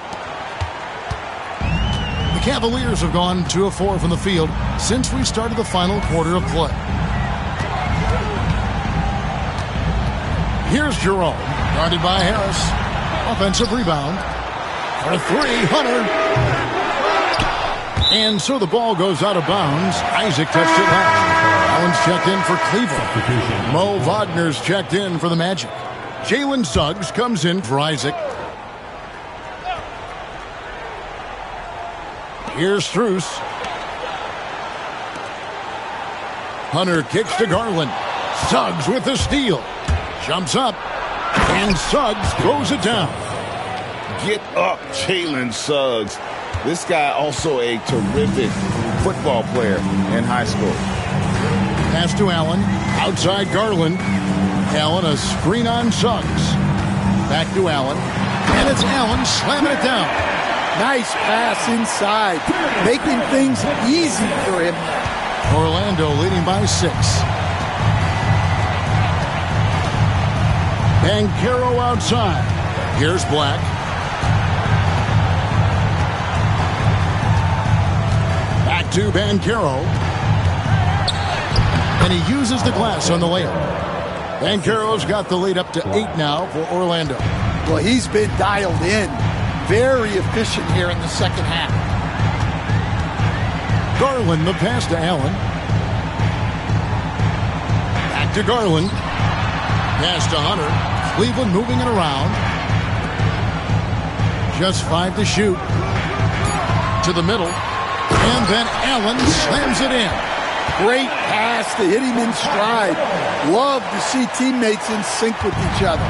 The Cavaliers have gone 2 of 4 from the field since we started the final quarter of play. Here's Jerome, guarded by Harris. Offensive rebound. For 3, Hunter. And so the ball goes out of bounds. Isaac touched it last. Allen's checked in for Cleveland. Mo Wagner's checked in for the Magic. Jalen Suggs comes in for Isaac. Here's Strus. Hunter kicks to Garland. Suggs with the steal. Jumps up. And Suggs throws it down. Get up, Jalen Suggs. This guy also a terrific football player in high school. Pass to Allen. Outside Garland. Allen a screen on Suggs. Back to Allen. And it's Allen slamming it down. Nice pass inside. Making things easy for him. Orlando leading by 6. Banchero outside. Here's Black. Back to Banchero. And he uses the glass on the layup. Banchero's got the lead up to 8 now for Orlando. Well, he's been dialed in. Very efficient here in the second half. Garland, the pass to Allen. Back to Garland. Pass to Hunter. Cleveland moving it around. Just 5 to shoot. To the middle. And then Allen slams it in. Great pass to hit him in stride. Love to see teammates in sync with each other.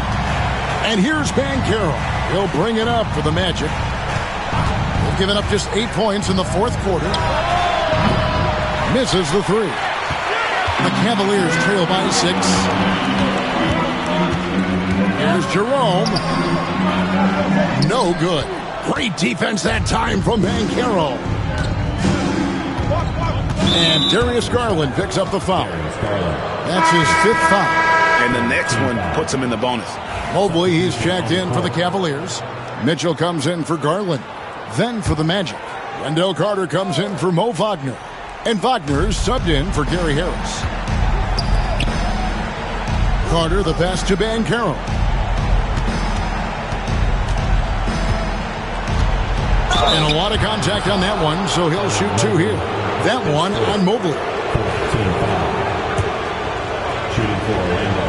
And here's Banchero. He'll bring it up for the Magic. They've given up just 8 points in the fourth quarter. Misses the 3. The Cavaliers trail by 6. Here's Jerome. No good. Great defense that time from Banchero. And Darius Garland picks up the foul. That's his 5th foul. And the next one puts him in the bonus. Mobley, he's checked in for the Cavaliers. Mitchell comes in for Garland. Then for the Magic, Wendell Carter comes in for Mo Wagner. And Wagner's subbed in for Gary Harris. Carter, the pass to Banchero. And a lot of contact on that one, so he'll shoot 2 here. That one on Mobley. Shooting for Orlando.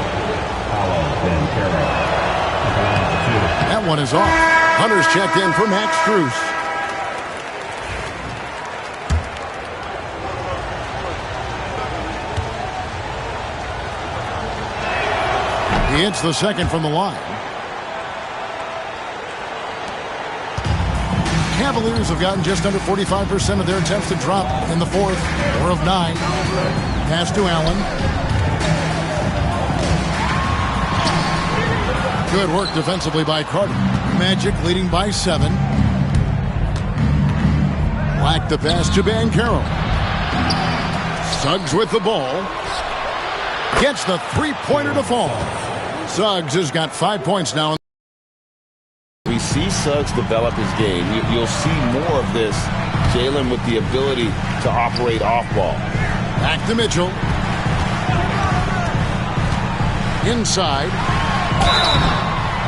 That one is off. Hunter's checked in for Max Strus. He hits the second from the line. Cavaliers have gotten just under 45% of their attempts to drop in the fourth. 4 of 9. Pass to Allen. Good work defensively by Carter. Magic leading by 7. Black the pass to Banchero. Suggs with the ball. Gets the 3-pointer to fall. Suggs has got 5 points now. We see Suggs develop his game. You'll see more of this. Jalen with the ability to operate off ball. Back to Mitchell. Inside.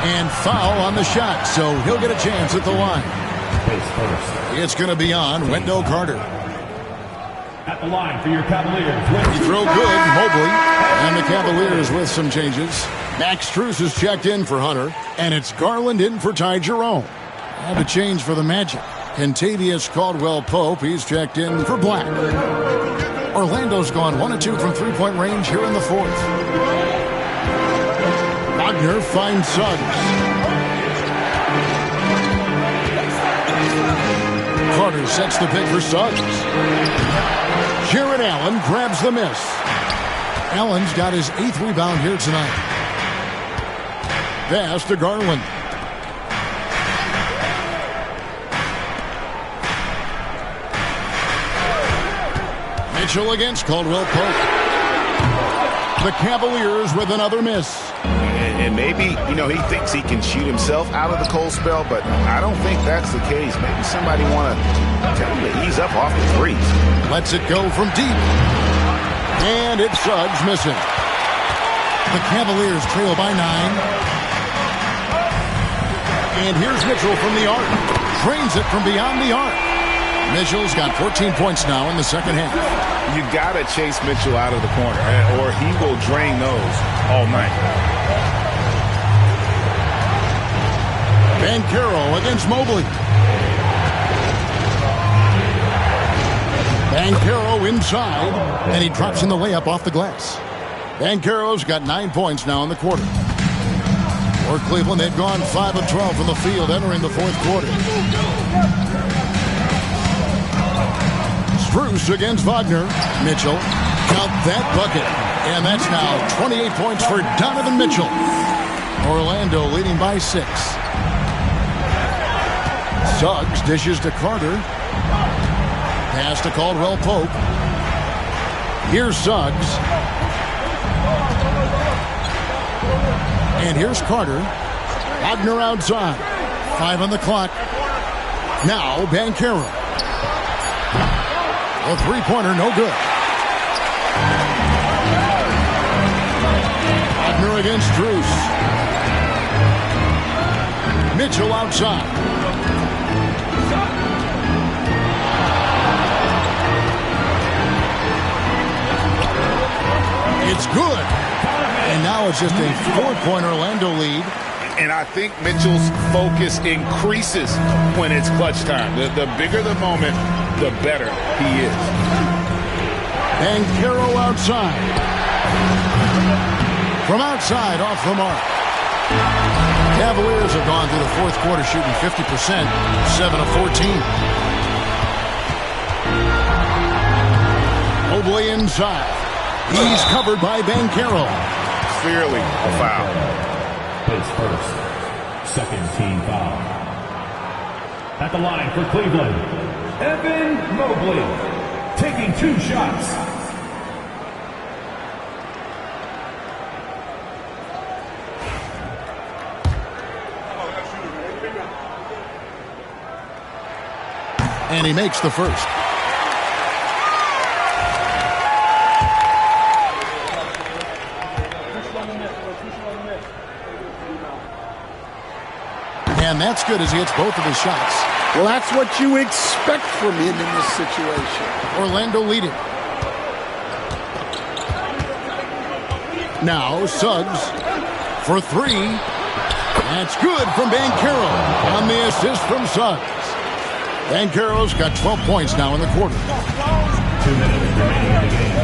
And foul on the shot, so he'll get a chance at the line. It's going to be on Wendell Carter. At the line for your Cavaliers. He throw good, Mobley. And the Cavaliers with some changes. Max Strus is checked in for Hunter, and it's Garland in for Ty Jerome. And a change for the Magic. Kentavious Caldwell-Pope, he's checked in for Black. Orlando's gone 1 of 2 from three-point range here in the fourth. Wagner finds Suggs. Carter sets the pick for Suggs. Jared Allen grabs the miss. Allen's got his 8th rebound here tonight. Pass to Garland. Mitchell against Caldwell-Pope. The Cavaliers with another miss. And maybe, he thinks he can shoot himself out of the cold spell, but I don't think that's the case. Maybe somebody want to tell him to ease up off the threes. Lets it go from deep. And it's Suggs missing. The Cavaliers trail by 9. And here's Mitchell from the arc. Drains it from beyond the arc. Mitchell's got 14 points now in the second half. You got to chase Mitchell out of the corner, or he will drain those all night. Banchero against Mobley. Banchero inside, and he drops in the layup off the glass. Banchero's got 9 points now in the quarter. For Cleveland, they've gone 5 of 12 from the field entering the fourth quarter. Strus against Wagner. Mitchell, count that bucket. And that's now 28 points for Donovan Mitchell. Orlando leading by 6. Suggs dishes to Carter. Pass to Caldwell-Pope. Here's Suggs. And here's Carter. Wagner outside. 5 on the clock. Now Banchero. A three-pointer, no good. Wagner against Strus. Mitchell outside. It's good. And now it's just a 4-point Orlando lead. And I think Mitchell's focus increases when it's clutch time. The bigger the moment, the better he is. Banchero outside. From outside, off the mark. Cavaliers have gone through the fourth quarter shooting 50%, 7 of 14. Mobley inside. He's covered by Banchero. Clearly a foul. His first, second team foul. At the line for Cleveland, Evan Mobley, taking 2 shots. And he makes the first. And that's good as he hits both of his shots. Well, that's what you expect from him in this situation. Orlando leading. Now Suggs for 3. That's good from Banchero on the assist from Suggs. Banchero's got 12 points now in the quarter. 2 minutes remaining in the game.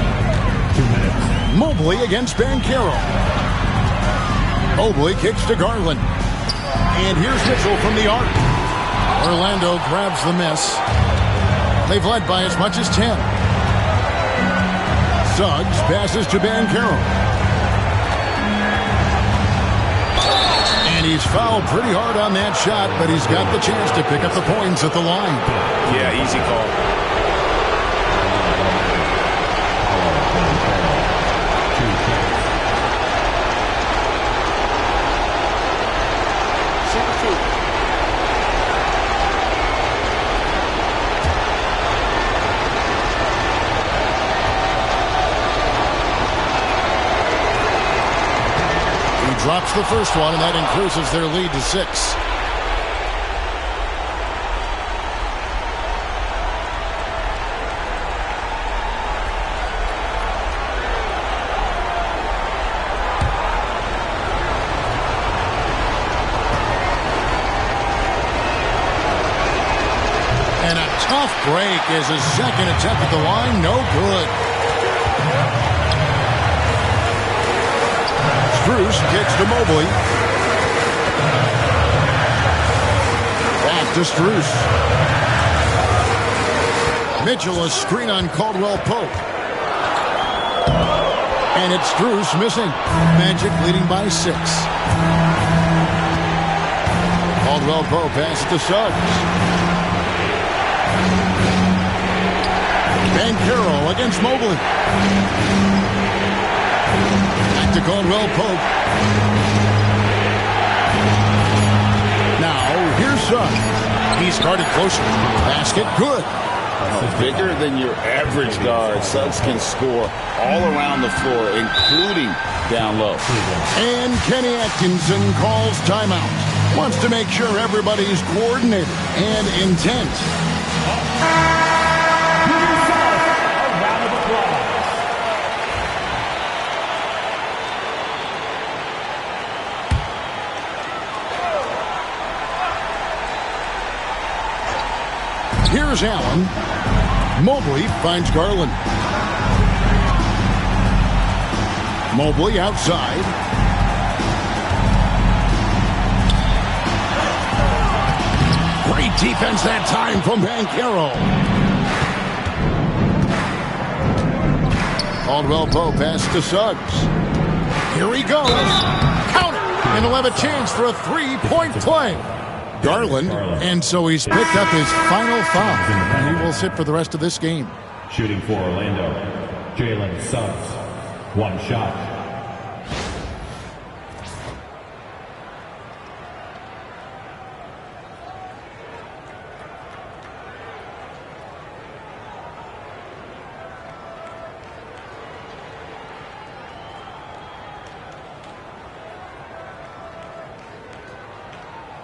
2 minutes. Mobley against Banchero. Mobley kicks to Garland. And here's Mitchell from the arc. Orlando grabs the miss. They've led by as much as 10. Suggs passes to Banchero. And he's fouled pretty hard on that shot, but he's got the chance to pick up the points at the line. Yeah, easy call. Drops the first one, and that increases their lead to 6. break is his second attempt at the line. No good. Strus kicks to Mobley. Back to Strus. Mitchell, a screen on Caldwell Pope. And it's Strus missing. Magic leading by 6. Caldwell Pope passes to Suggs. Banchero against Mobley. Back to Caldwell Pope. Now, here's Suggs. He started closer. Basket, good. Bigger than your average guard, Suggs can score all around the floor, including down low. And Kenny Atkinson calls timeout. Wants to make sure everybody's coordinated and intent. Here's Allen. Mobley finds Garland. Mobley outside. Great defense that time from Banchero. Caldwell Pope pass to Suggs. Here he goes. Count it. And he'll have a chance for a three-point play. Garland, and so he's picked up his final foul, and he will sit for the rest of this game. Shooting for Orlando, Jalen Suggs. One shot.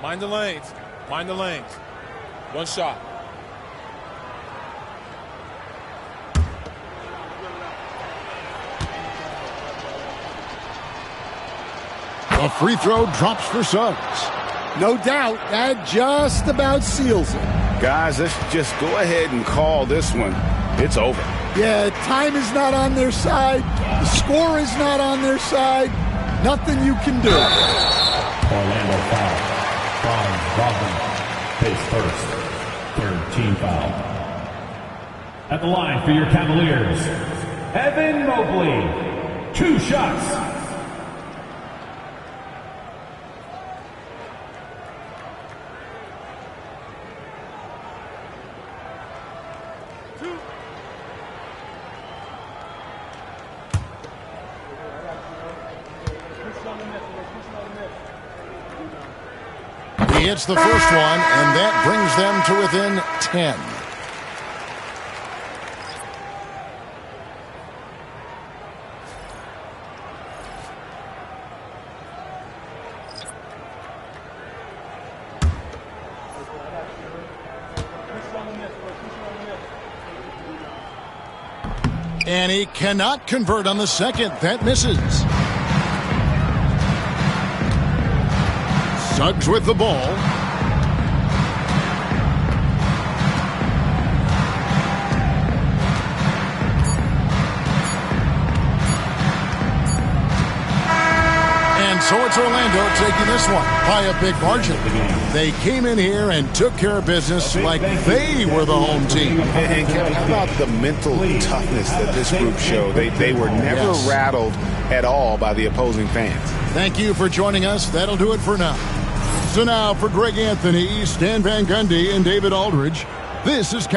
Mind the lanes. Mind the lanes. One shot. A free throw drops for Suggs. No doubt, that just about seals it. Guys, let's just go ahead and call this one. It's over. Yeah, time is not on their side. The score is not on their side. Nothing you can do. Orlando foul. Brogdon, pace first, third team foul. At the line for your Cavaliers, Evan Mobley, 2 shots. He hits the first one, and that brings them to within 10. And he cannot convert on the second. That misses. Suggs with the ball. And so it's Orlando taking this one by a big margin. They came in here and took care of business like they were the home team. And Kevin, how about the mental toughness that this group showed? They were never rattled at all by the opposing fans. Thank you for joining us. That'll do it for now. So now for Greg Anthony, Stan Van Gundy, and David Aldridge, this is Kevin.